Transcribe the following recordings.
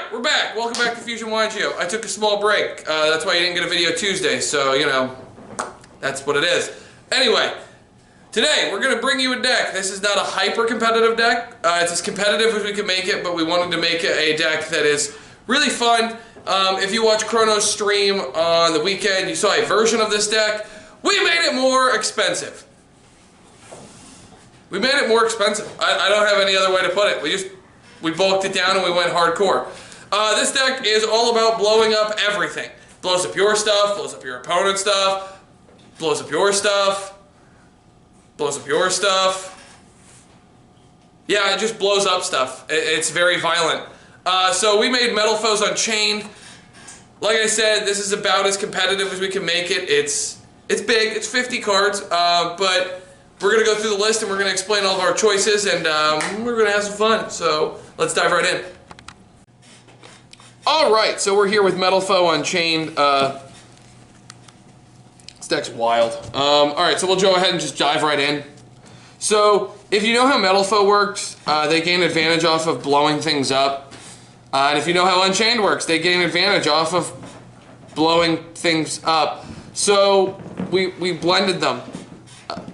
Alright, we're back. Welcome back to Fusion Wine Geo. I took a small break. That's why you didn't get a video Tuesday, so, you know, that's what it is. Anyway, today we're going to bring you a deck. This is not a hyper-competitive deck. It's as competitive as we can make it, but we wanted to make it a deck that is really fun. If you watch Chrono's stream on the weekend, you saw a version of this deck. We made it more expensive. We made it more expensive. I don't have any other way to put it. We bulked it down and we went hardcore. This deck is all about blowing up everything. Blows up your stuff, blows up your opponent's stuff, blows up your stuff, blows up your stuff. Yeah, it just blows up stuff. It's very violent. So we made Metalfoe's Unchained. Like I said, this is about as competitive as we can make it. It's big, it's 50 cards, but we're going to go through the list and we're going to explain all of our choices and we're going to have some fun. So let's dive right in. Alright, so we're here with Metalfoe Unchained. This deck's wild. Alright, so we'll go ahead and just dive right in. So, if you know how Metalfoe works, they gain advantage off of blowing things up. And if you know how Unchained works, they gain advantage off of blowing things up. So, we blended them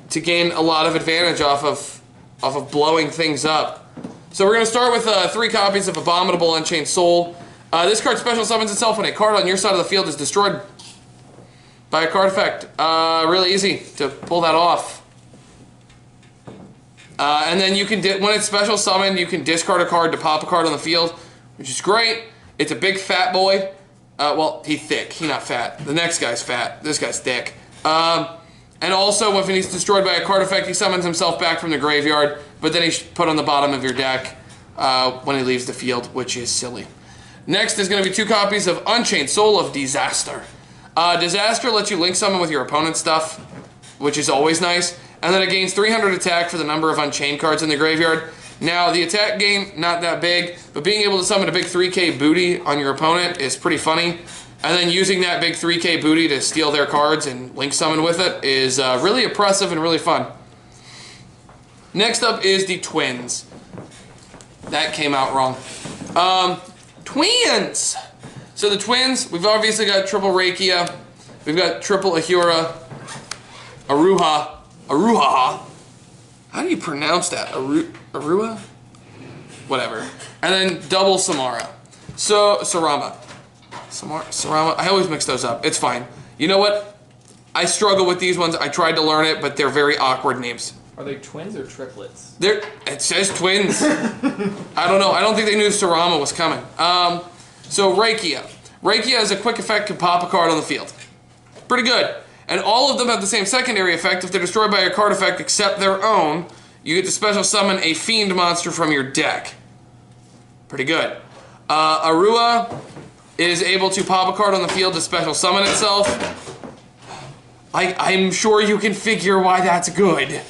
to gain a lot of advantage off of blowing things up. So we're going to start with 3 copies of Abominable Unchained Soul. This card special summons itself when a card on your side of the field is destroyed by a card effect. Really easy to pull that off. And then you can, when it's special summoned, you can discard a card to pop a card on the field, which is great. It's a big fat boy. Well, he's thick. He's not fat. The next guy's fat. This guy's thick. And also, if he's destroyed by a card effect, he summons himself back from the graveyard, but then he's put on the bottom of your deck when he leaves the field, which is silly. Next is going to be 2 copies of Unchained Soul of Disaster. Disaster lets you link summon with your opponent's stuff, which is always nice, and then it gains 300 attack for the number of Unchained cards in the graveyard. Now, the attack gain, not that big, but being able to summon a big 3k booty on your opponent is pretty funny. And then using that big 3k booty to steal their cards and link summon with it is really impressive and really fun. Next up is the Twins. That came out wrong. Twins! So the Twins, we've obviously got triple Rakia. We've got triple Ahura. Aruha. How do you pronounce that? Arua? Whatever. And then double Samara. So, Sarama. Sarama. I always mix those up. It's fine. You know what? I struggle with these ones. I tried to learn it, but they're very awkward names. Are they twins or triplets? It says twins. I don't know. I don't think they knew Sarama was coming. So Rakia. Rakia has a quick effect, can pop a card on the field. Pretty good. And all of them have the same secondary effect. If they're destroyed by a card effect except their own, you get to special summon a fiend monster from your deck. Pretty good. Arua is able to pop a card on the field to special summon itself. I'm sure you can figure why that's good.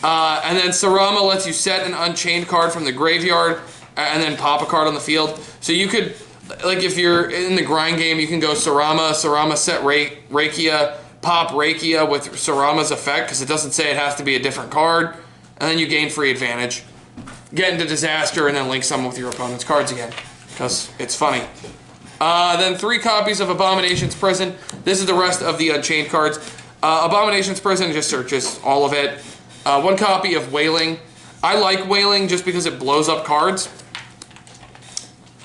And then Sarama lets you set an Unchained card from the graveyard and then pop a card on the field. So you could, like if you're in the grind game, you can go Sarama set Rakia, pop Rakia with Sarama's effect, because it doesn't say it has to be a different card. And then you gain free advantage. Get into Disaster and then link some with your opponent's cards again, because it's funny. Then 3 copies of Abomination's Prison. This is the rest of the Unchained cards. Abomination's Prison just searches all of it. 1 copy of Wailing. I like Wailing just because it blows up cards.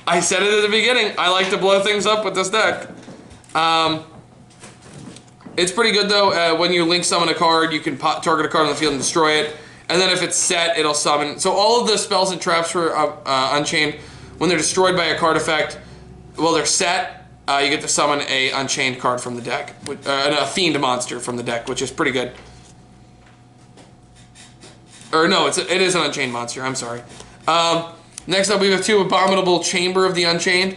I said it at the beginning. I like to blow things up with this deck. It's pretty good though. When you link summon a card, you can target a card on the field and destroy it. And then if it's set, it'll summon. So all of the spells and traps for Unchained, when they're destroyed by a card effect, well, they're set, you get to summon a Unchained card from the deck, a Fiend monster from the deck, which is pretty good. Or no, it is an Unchained monster, I'm sorry. Next up, we have 2 Abominable Chamber of the Unchained.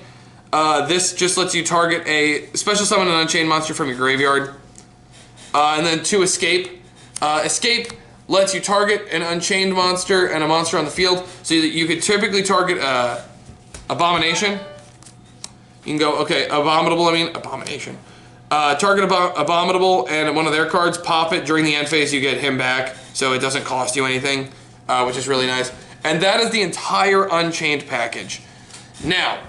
This just lets you target special summon an Unchained monster from your graveyard. And then 2 Escape. Escape lets you target an Unchained monster and a monster on the field, so that you could typically target Abomination. You can go, okay, Abomination. Target Abominable and one of their cards, pop it during the end phase, you get him back, so it doesn't cost you anything, which is really nice. And that is the entire Unchained package. Now,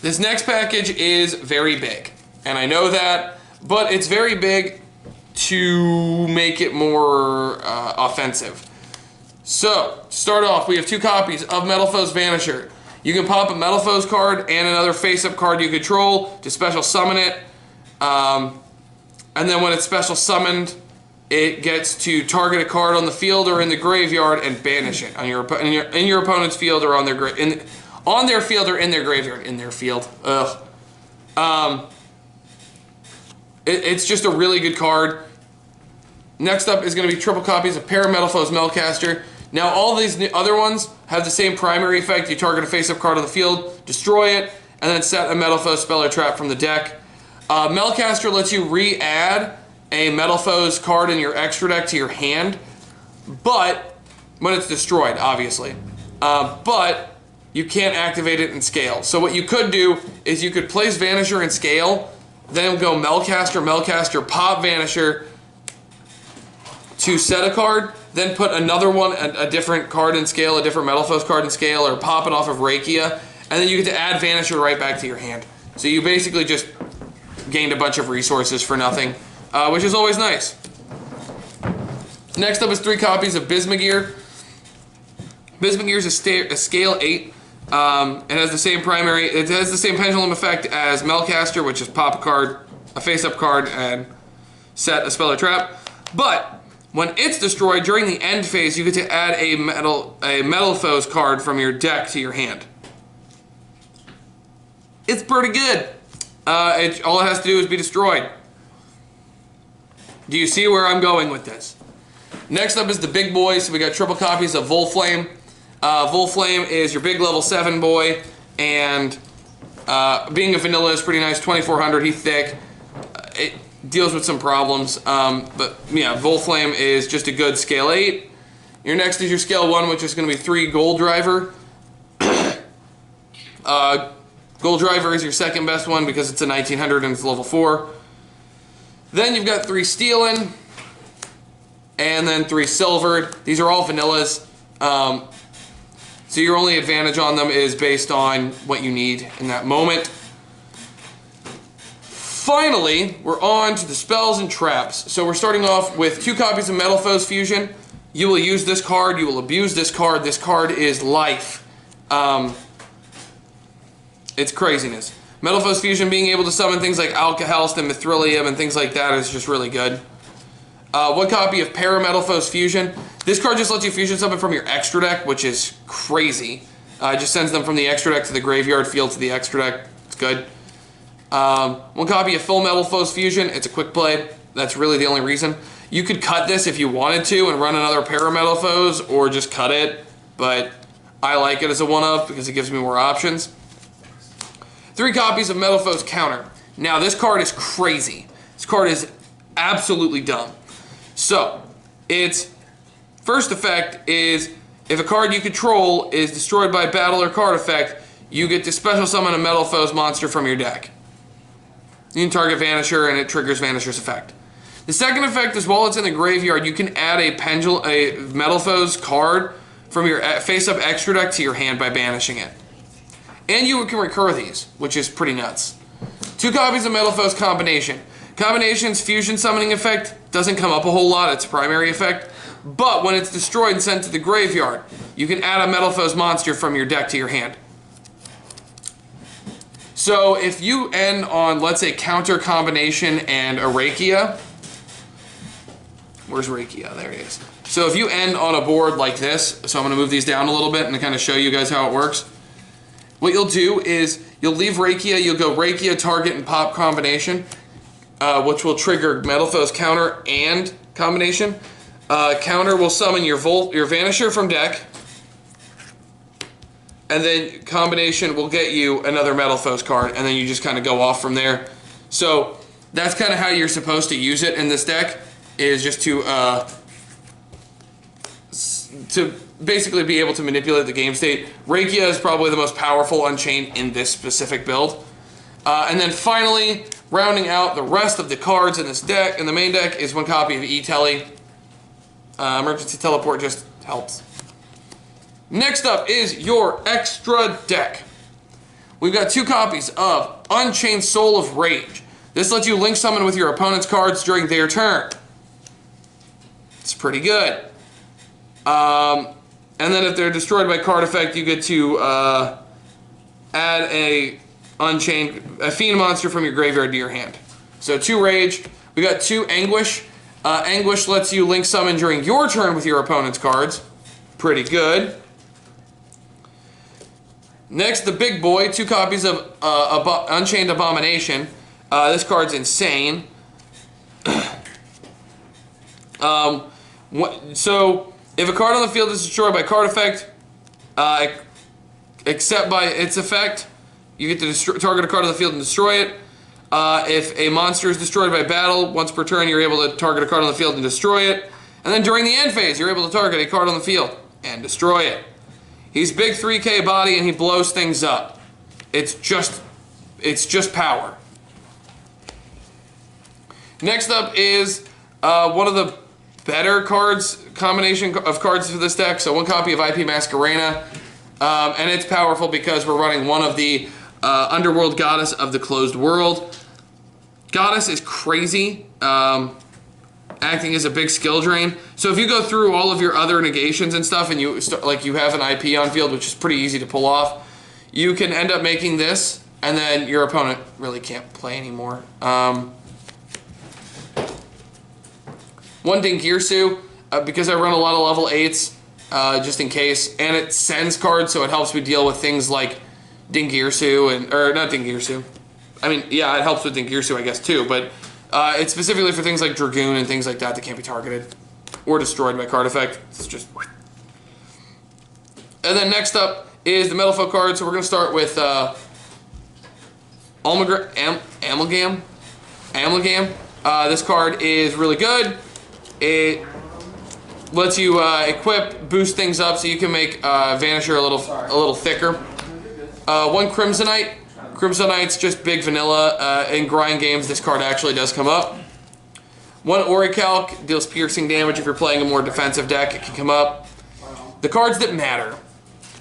This next package is very big, and I know that, but it's very big to make it more offensive. So, to start off, we have 2 copies of Metalfoe's Vanisher. You can pop a Metalfoe's card and another face-up card you control to special summon it. And then when it's special summoned, it gets to target a card on the field or in the graveyard and banish it on in your opponent's field or on their on their field or in their graveyard. In their field. Ugh. It's just a really good card. Next up is going to be triple copies of Metalfoe's Melcaster. Now, all these other ones have the same primary effect. You target a face-up card on the field, destroy it, and then set a Metalfoe spell or trap from the deck. Melcaster lets you re-add a Metalfoe's card in your extra deck to your hand, but when it's destroyed, obviously. But you can't activate it in scale. So what you could do is you could place Vanisher in scale, then go Melcaster, pop Vanisher to set a card, then put another one, a different card in scale, a different Metalfoe's card in scale, or pop it off of Rakia, and then you get to add Vanisher right back to your hand. So you basically just gained a bunch of resources for nothing, which is always nice. Next up is 3 copies of Bismugear. Bismugear is a scale 8. It has the same primary. It has the same pendulum effect as Melcaster, which is pop a card, a face-up card, and set a spell or trap. But when it's destroyed during the end phase, you get to add a Metalfoe's card from your deck to your hand. It's pretty good. All it has to do is be destroyed. Do you see where I'm going with this? Next up is the big boys. So we got triple copies of Volflame. Volflame is your big level 7 boy, and being a vanilla is pretty nice. 2400, he's thick. It deals with some problems, but yeah, Volflame is just a good scale 8. Your next is your scale 1, which is going to be 3 Gold Driver. Gold Driver is your second best one because it's a 1900 and it's level 4. Then you've got 3 Steelin, and then 3 Silvered. These are all vanillas. So your only advantage on them is based on what you need in that moment. Finally, we're on to the spells and traps. So we're starting off with 2 copies of Metalfoe's Fusion. You will use this card, you will abuse this card. This card is life. It's craziness. Metalfoe's Fusion, being able to summon things like Alcahelst and Mithrilium and things like that is just really good. 1 copy of Metalfoe's Fusion. This card just lets you fusion summon from your extra deck, which is crazy. It just sends them from the extra deck to the graveyard, field to the extra deck. It's good. 1 copy of Full Metalfoe's Fusion. It's a quick play. That's really the only reason. You could cut this if you wanted to and run another pair of Metalfoes, or just cut it, but I like it as a one-of because it gives me more options. 3 copies of Metalfoe's Counter. Now, this card is crazy. This card is absolutely dumb. So, its first effect is if a card you control is destroyed by battle or card effect, you get to special summon a Metalfoe's monster from your deck. You can target Vanisher and it triggers Vanisher's effect. The second effect is while it's in the graveyard, you can add a Metalfoe's card from your face-up extra deck to your hand by banishing it. And you can recur these, which is pretty nuts. 2 copies of Metalfoe's Combination. Combination's fusion summoning effect doesn't come up a whole lot, it's a primary effect, but when it's destroyed and sent to the graveyard, you can add a Metalfoe's monster from your deck to your hand. So if you end on, let's say, Counter, Combination, and a Rakia, where's Rakia? There it is. So if you end on a board like this, so I'm going to move these down a little bit and kind of show you guys how it works. What you'll do is you'll leave Rakia, you'll go Rakia, target, and pop Combination, which will trigger Metalfoe's Counter and Combination. Counter will summon your Vanisher from deck, and then Combination will get you another Metalfoe's card, and then you just kind of go off from there. So that's kind of how you're supposed to use it in this deck, is just to basically be able to manipulate the game state. Rakia is probably the most powerful Unchained in this specific build. And then finally, rounding out the rest of the cards in this deck, in the main deck, is 1 copy of E-Telly. Emergency Teleport just helps. Next up is your extra deck. we've got 2 copies of Unchained Soul of Rage. This lets you link summon with your opponent's cards during their turn. It's pretty good. And then if they're destroyed by card effect, you get to add a Fiend monster from your graveyard to your hand. So 2 Rage. We got 2 Anguish. Anguish lets you link summon during your turn with your opponent's cards. Pretty good. Next, the big boy. 2 copies of Unchained Abomination. This card's insane. So, if a card on the field is destroyed by card effect, except by its effect, you get to target a card on the field and destroy it. If a monster is destroyed by battle, once per turn you're able to target a card on the field and destroy it. And then during the end phase, you're able to target a card on the field and destroy it. He's big 3K body and he blows things up. It's just power. Next up is one of the better combination of cards for this deck. So 1 copy of IP Masquerena. And it's powerful because we're running one of the Underworld Goddess of the Closed World. Goddess is crazy, acting as a big skill drain. So if you go through all of your other negations and stuff and you have an IP on field, which is pretty easy to pull off, you can end up making this, and then your opponent really can't play anymore. 1 Dingirsu, because I run a lot of level 8s, just in case, and it sends cards, so it helps me deal with things like Dingirsu, or not Dingirsu. I mean, yeah, it helps with Dingirsu, I guess, too, but it's specifically for things like Dragoon and things like that can't be targeted or destroyed by card effect. It's just... And then next up is the Metalfoe card, so we're going to start with Amalgam. This card is really good. It lets you equip, boost things up, so you can make Vanisher a little thicker. 1 Crimsonite. Crimsonite's just big vanilla. In grind games, this card actually does come up. 1 Orichalc deals piercing damage. If you're playing a more defensive deck, it can come up. The cards that matter: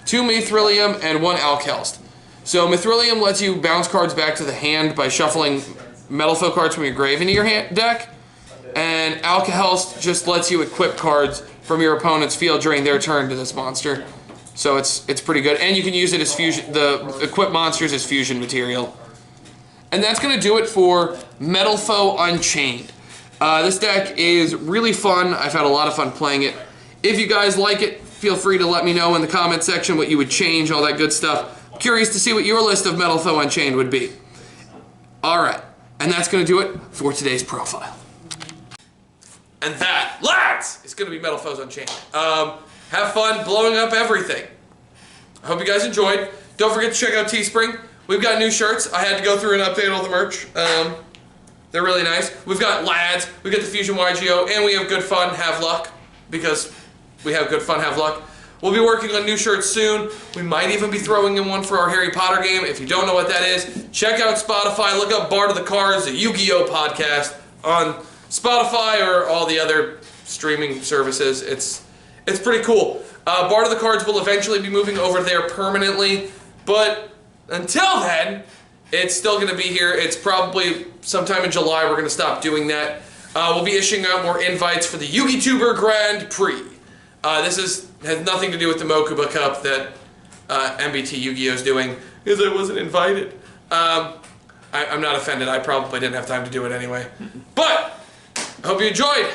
2 Mithrilium and 1 Alkelst. So Mithrilium lets you bounce cards back to the hand by shuffling Metalfoe cards from your grave into your deck. And Alkelst just lets you equip cards from your opponent's field during their turn to this monster. So it's pretty good. And you can use it as fusion, the equip monsters as fusion material. And that's going to do it for Metalfoe Unchained. This deck is really fun. I've had a lot of fun playing it. If you guys like it, feel free to let me know in the comment section what you would change, all that good stuff. I'm curious to see what your list of Metalfoe Unchained would be. Alright, and that's going to do it for today's profile. And that, lads, is going to be Metalfoe Unchained. Have fun blowing up everything. I hope you guys enjoyed. Don't forget to check out Teespring. We've got new shirts. I had to go through and update all the merch. They're really nice. We've got lads, we've got the Fusion YGO, and we have Good Fun, Have Luck, because we have Good Fun, Have Luck. We'll be working on new shirts soon. We might even be throwing in one for our Harry Potter game. If you don't know what that is, check out Spotify. Look up Bard of the Cards, the Yu-Gi-Oh! Podcast on Spotify or all the other streaming services. It's pretty cool. Bard of the Cards will eventually be moving over there permanently, but until then, it's still going to be here. It's probably sometime in July we're going to stop doing that. We'll be issuing out more invites for the Yu-Gi-Tuber Grand Prix. This has nothing to do with the Mokuba Cup that MBT Yu-Gi-Oh! Is doing, because I wasn't invited. I'm not offended. I probably didn't have time to do it anyway. But I hope you enjoyed.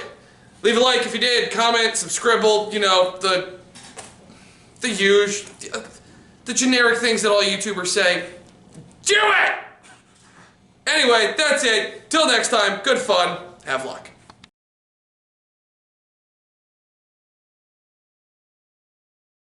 Leave a like if you did. Comment, subscribe, you know, the generic things that all YouTubers say. Do it! Anyway, that's it. Till next time, good fun. Have luck.